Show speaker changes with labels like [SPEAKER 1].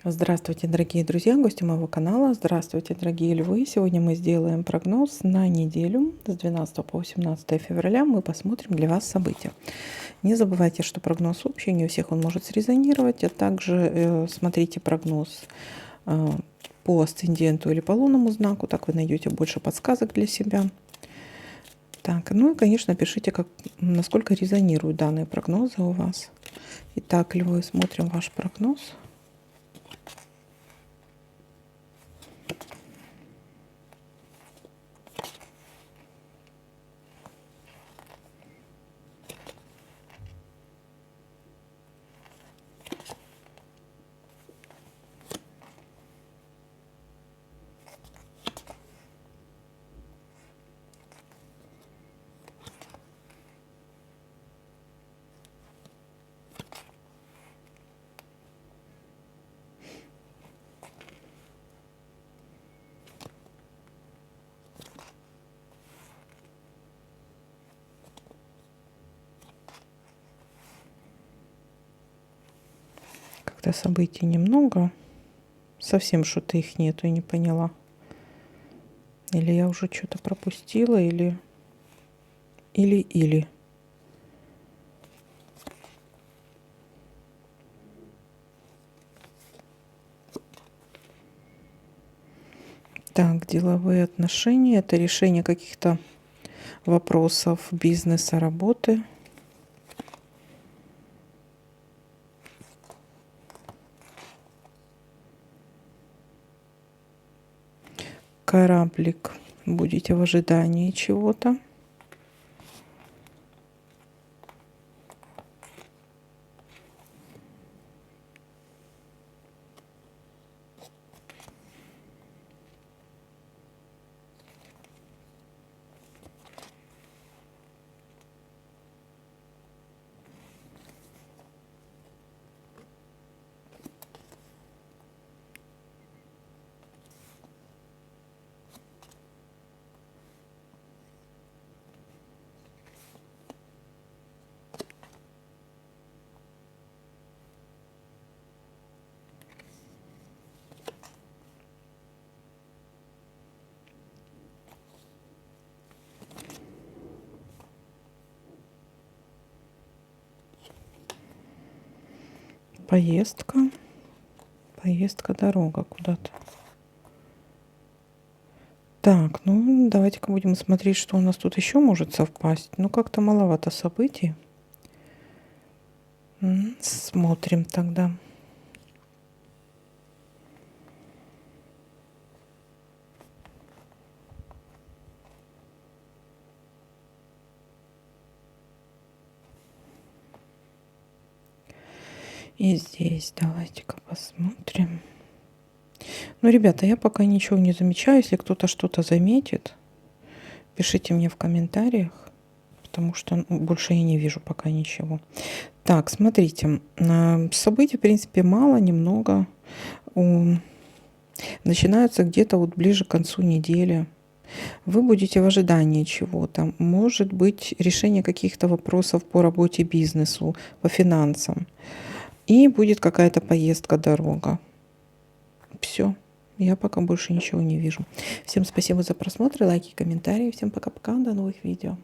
[SPEAKER 1] Здравствуйте, дорогие друзья, гости моего канала. Здравствуйте, дорогие львы. Сегодня мы сделаем прогноз на неделю с 12 по 18 февраля. Мы посмотрим для вас события. Не забывайте, что прогноз общий, не у всех он может срезонировать, а также смотрите прогноз по асценденту или по лунному знаку, так вы найдете больше подсказок для себя. Так, ну и, конечно, пишите, насколько резонируют данные прогнозы у вас. Итак, львы, смотрим ваш прогноз. Когда событий немного, совсем что-то их нету, я не поняла. Или я уже что-то пропустила, или. Так, деловые отношения, это решение каких-то вопросов бизнеса, работы. Кораблик, будете в ожидании чего-то. Поездка, дорога куда-то. Так, ну давайте-ка будем смотреть, что у нас тут еще может совпасть. Ну как-то маловато событий. Смотрим тогда. И здесь давайте-ка посмотрим. Ну, ребята, я пока ничего не замечаю. Если кто-то что-то заметит, пишите мне в комментариях, потому что больше я не вижу пока ничего. Так, смотрите, событий, в принципе, мало, немного. Начинаются где-то вот ближе к концу недели. Вы будете в ожидании чего-то. Может быть, решение каких-то вопросов по работе, бизнесу, по финансам. И будет какая-то поездка, дорога. Все. Я пока больше ничего не вижу. Всем спасибо за просмотр, лайки, комментарии. Всем пока-пока. До новых видео.